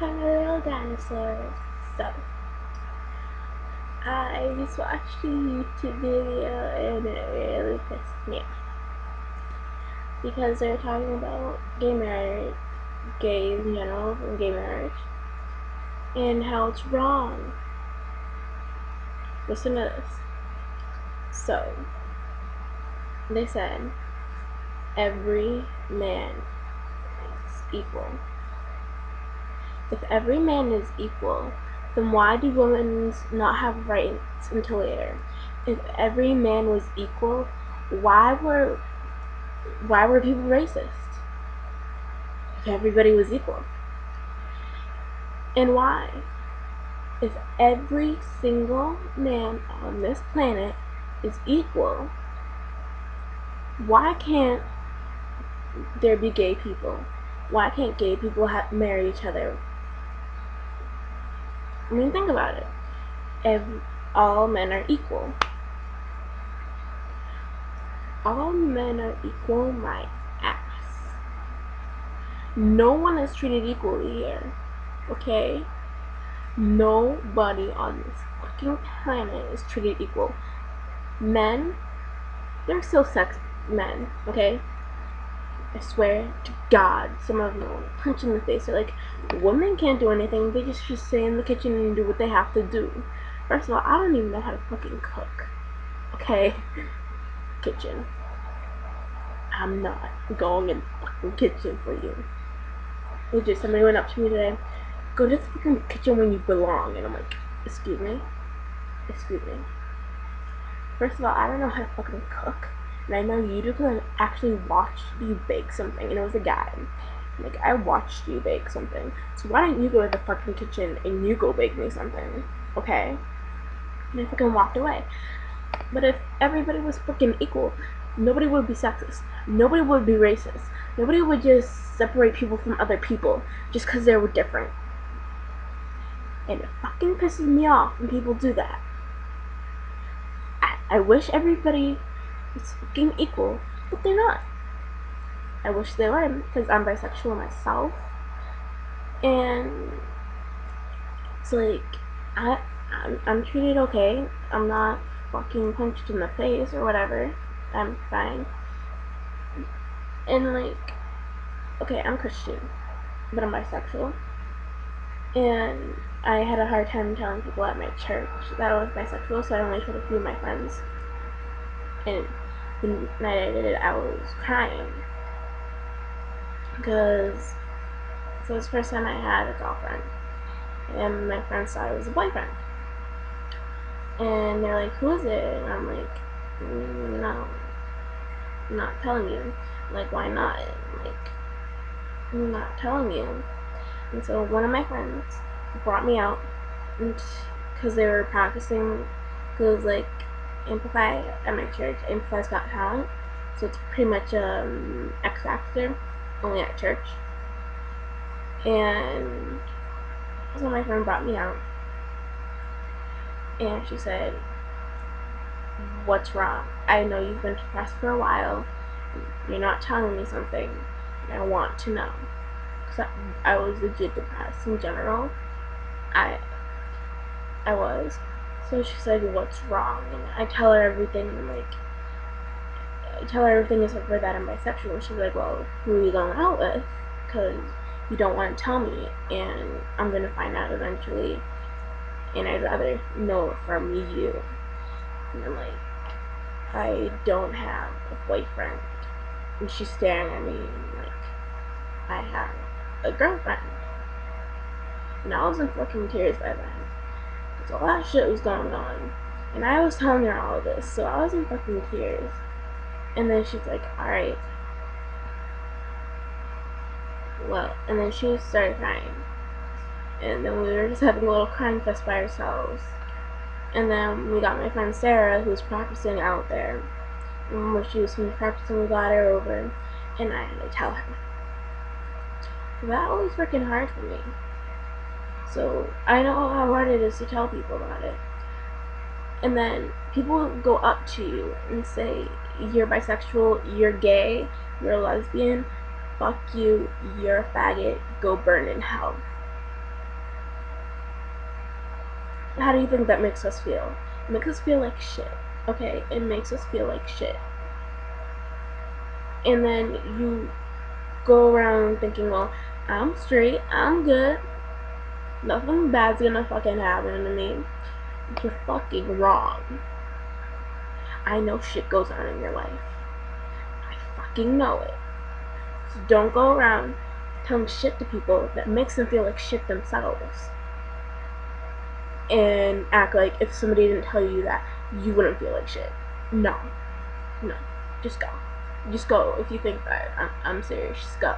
Hello, dinosaurs. So, I just watched a YouTube video and it really pissed me off because they're talking about gay marriage, gays in general, and gay marriage, and how it's wrong. Listen to this. So, they said every man is equal. If every man is equal, then why do women not have rights until later? If every man was equal, why were people racist? If everybody was equal. And why? If every single man on this planet is equal, why can't there be gay people? Why can't gay people marry each other? I mean, think about it. All men are equal. All men are equal, my ass. No one is treated equally here, okay? Nobody on this fucking planet is treated equal. Men, they're still sex men, okay? I swear to God, some of them will punch in the face. They're like, women can't do anything, they just stay in the kitchen and do what they have to do. First of all, I don't even know how to fucking cook, okay? Kitchen. I'm not going in the fucking kitchen for you. Legit, somebody went up to me today, go to the fucking kitchen when you belong, and I'm like, excuse me? Excuse me. First of all, I don't know how to fucking cook, and I know you do because I actually watched you bake something, and it was a guy. Like, I watched you bake something, so why don't you go to the fucking kitchen and you go bake me something, okay? And I fucking walked away. But if everybody was fucking equal, nobody would be sexist. Nobody would be racist. Nobody would just separate people from other people just because they were different. And it fucking pisses me off when people do that. I wish everybody was fucking equal, but they're not. I wish they were, because I'm bisexual myself. And it's like, I'm treated okay. I'm not fucking punched in the face or whatever. I'm fine. And like, okay, I'm Christian, but I'm bisexual. And I had a hard time telling people at my church that I was bisexual, so I only told a few of my friends. And the night I did it, I was crying. Because it was the first time I had a girlfriend. And my friends thought it was a boyfriend. And they're like, who is it? And I'm like, no, I'm not telling you. Like, why not? And like, I'm not telling you. And so one of my friends brought me out because they were practicing, because like Amplify at my church, Amplify's Got Talent, so it's pretty much X Factor, only at church. And so my friend brought me out, and she said, what's wrong? I know you've been depressed for a while, you're not telling me something, and I want to know. Because I was legit depressed in general. I was. So she said, what's wrong? And I tell her everything, and like, I tell her everything except for that I'm bisexual. And she's like, well, who are you going out with? Because you don't want to tell me, and I'm going to find out eventually, and I'd rather know it from you. And I'm like, I don't have a boyfriend. And she's staring at me, and like, I have a girlfriend. And I was in fucking tears by then. Because a lot of shit was going on. And I was telling her all of this, so I was in fucking tears. And then she's like, alright. Well, and then she started crying. And then we were just having a little crying fest by ourselves. And then we got my friend Sarah, who was practicing out there. And when she was finished practicing, we got her over. And I had to tell her. That was freaking hard for me. So I know how hard it is to tell people about it. And then people go up to you and say, you're bisexual, you're gay, you're a lesbian, fuck you, you're a faggot, go burn in hell. How do you think that makes us feel? It makes us feel like shit. Okay, it makes us feel like shit. And then you go around thinking, well, I'm straight, I'm good, nothing bad's gonna fucking happen to me. You're fucking wrong. I know shit goes on in your life. I fucking know it. So don't go around telling shit to people that makes them feel like shit themselves. And act like if somebody didn't tell you that, you wouldn't feel like shit. No. No. Just go. Just go if you think that I'm serious. Just go.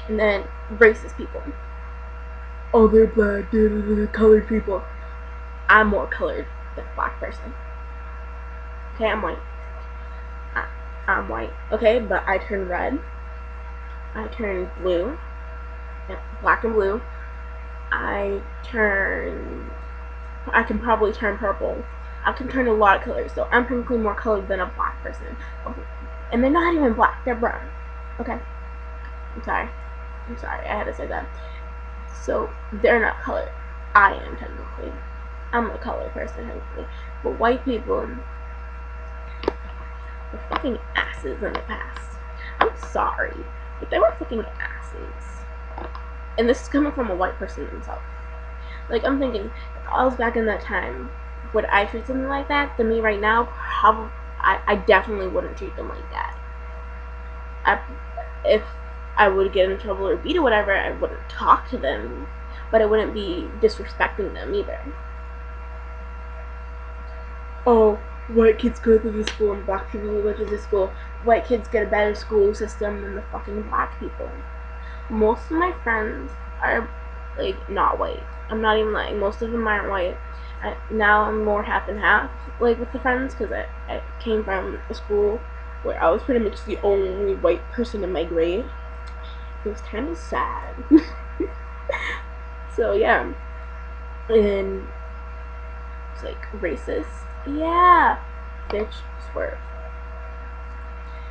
And then racist people. Oh, they're black, they're colored people. I'm more colored than a black person. Okay, I'm white. I'm white. Okay, but I turn red. I turn blue. Black and blue. I can probably turn purple. I can turn a lot of colors, so I'm technically more colored than a black person. And they're not even black, they're brown. Okay? I'm sorry, I had to say that. So, they're not colored. I am technically. I'm a colored person technically. But white people were fucking asses in the past. I'm sorry, but they were fucking asses. And this is coming from a white person himself. Like, I'm thinking, if I was back in that time, would I treat something like that? To me right now, probably, I definitely wouldn't treat them like that. If I would get in trouble or beat or whatever, I wouldn't talk to them, but I wouldn't be disrespecting them either. Oh, white kids go to this school and black people go to this school. White kids get a better school system than the fucking black people. Most of my friends are, like, not white. I'm not even lying. Most of them aren't white. Now I'm more half and half, like, with the friends, because I came from a school where I was pretty much the only white person in my grade. It was kind of sad. So, yeah. And it's like, racist? Yeah. Bitch, swerve.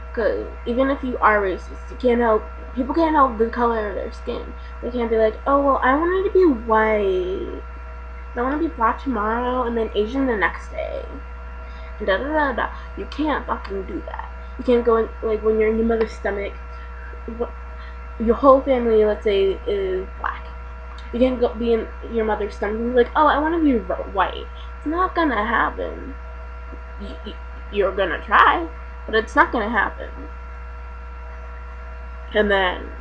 Because even if you are racist, you can't help, people can't help the color of their skin. They can't be like, oh, well, I wanted to be white. I want to be black tomorrow and then Asian the next day. And da da da da. You can't fucking do that. You can't go in, like, when you're in your mother's stomach, your whole family, let's say, is black. You can't go be in your mother's stomach and be like, oh, I want to be white. It's not gonna happen. You're gonna try, but it's not gonna happen. And then,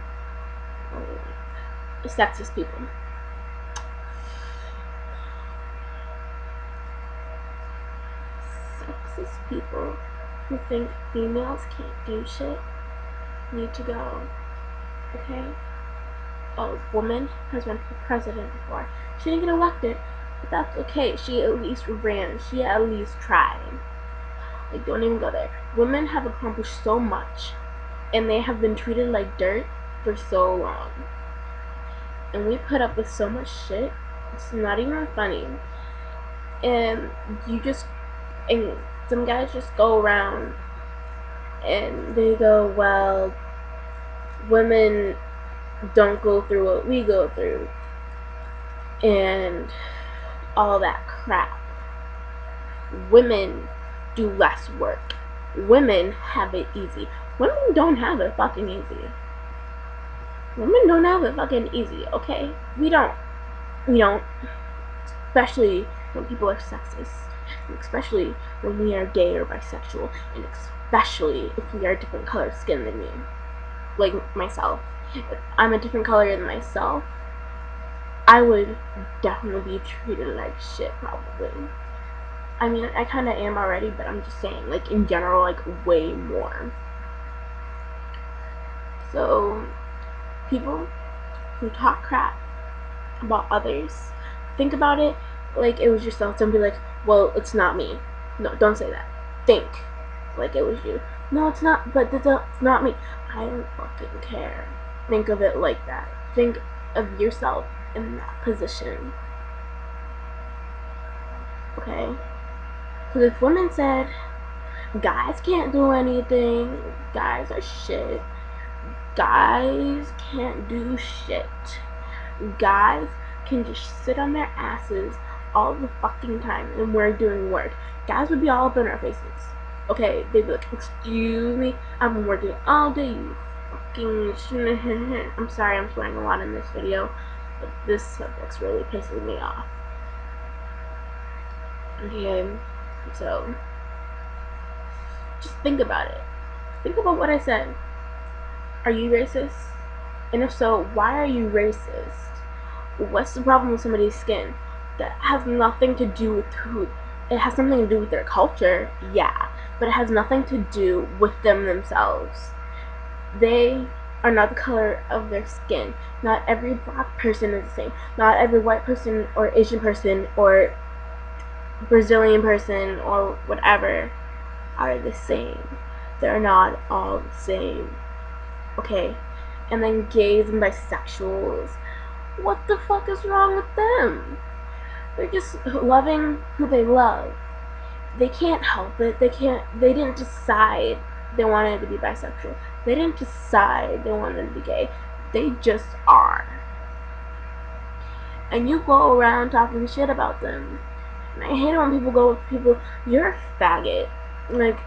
sexist people. Sexist people who think females can't do shit need to go. Okay? A woman has run for president before. She didn't get elected, but that's okay. She at least ran. She at least tried. Like, don't even go there. Women have accomplished so much, and they have been treated like dirt for so long. And we put up with so much shit. It's not even funny. And and some guys just go around and they go, well, women don't go through what we go through. And all that crap. Women do less work. Women have it easy. Women don't have it fucking easy. Women don't have it fucking easy, okay? We don't. Especially when people are sexist. Especially when we are gay or bisexual. And especially if we are a different color skin than you. Like myself. If I'm a different color than myself, I would definitely be treated like shit, probably. I mean, I kind of am already, but I'm just saying, like, in general, like, way more. So, people who talk crap about others, think about it like it was yourself. Don't be like, well, it's not me. No, don't say that. Think like it was you. No, it's not, but it's not me. I don't fucking care. Think of it like that. Think of yourself in that position. Okay? Because if women said, guys can't do anything, guys are shit, guys can't do shit, guys can just sit on their asses all the fucking time and we're doing work. Guys would be all up in our faces. Okay, they'd be like, excuse me, I've been working all day, you fucking I'm sorry I'm swearing a lot in this video, but this subject's really pissing me off. Okay, so just think about it. Think about what I said. Are you racist? And if so, why are you racist? What's the problem with somebody's skin? That has nothing to do with who. It has something to do with their culture, yeah, but it has nothing to do with them themselves. They are not the color of their skin. Not every black person is the same. Not every white person or Asian person or Brazilian person or whatever are the same. They're not all the same. Okay? And then gays and bisexuals, what the fuck is wrong with them? They're just loving who they love. They can't help it. They didn't decide they wanted to be bisexual. They didn't decide they wanted to be gay. They just are. And you go around talking shit about them. And I hate it when people go with people, you're a faggot. Like,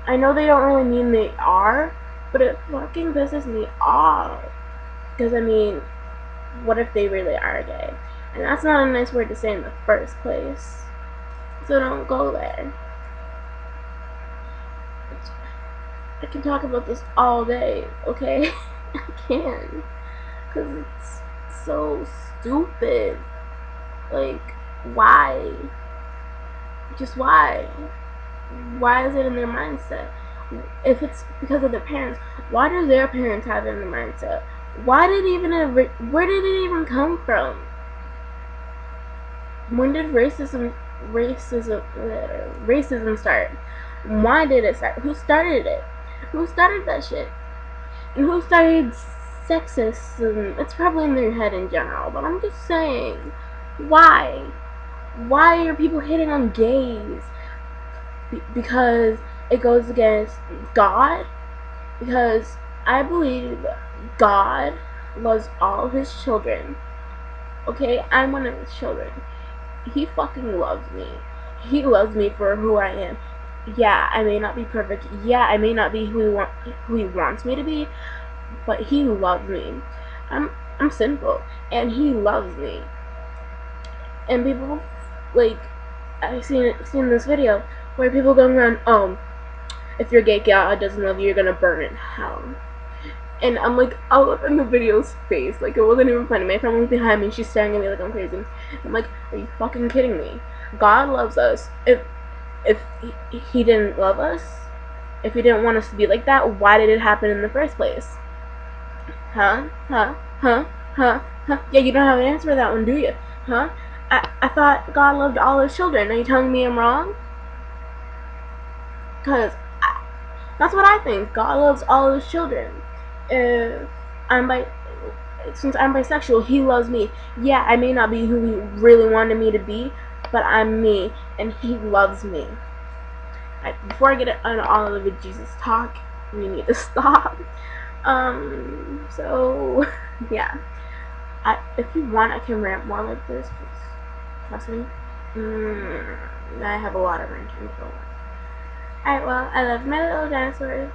I know they don't really mean they are, but it fucking pisses me off. Because, I mean, what if they really are gay? And that's not a nice word to say in the first place. So don't go there. I can talk about this all day, okay? I can. Because it's so stupid. Like, why? Just why? Why is it in their mindset? If it's because of their parents, why do their parents have it in their mindset? Where did it even come from? When did racism start? Why did it start? Who started it? Who started that shit? And who started sexism? It's probably in their head in general, but I'm just saying, why? Why are people hating on gays? Because it goes against God? Because I believe God loves all of his children. Okay, I'm one of his children. He fucking loves me. He loves me for who I am. Yeah, I may not be perfect. Yeah, I may not be who he wants me to be, but he loves me. I'm sinful, and he loves me. And people, like, I've seen this video where people going around, if you're gay, God doesn't love you, you're gonna burn in hell. And I'm like, all up in the video's face. Like, it wasn't even funny. My friend was behind me, she's staring at me like I'm crazy. I'm like, are you fucking kidding me? God loves us. If he didn't love us, if he didn't want us to be like that, why did it happen in the first place? Huh? Huh? Huh? Huh? Huh? Yeah, you don't have an answer for that one, do you? Huh? I thought God loved all his children. Are you telling me I'm wrong? Because that's what I think. God loves all his children. If I'm since I'm bisexual, he loves me. Yeah, I may not be who he really wanted me to be, but I'm me, and he loves me. Before I get on all of the Jesus talk, we need to stop. So, yeah. If you want, I can rant more like this. Just trust me. I have a lot of ranting. Alright, well, I love my little dinosaur.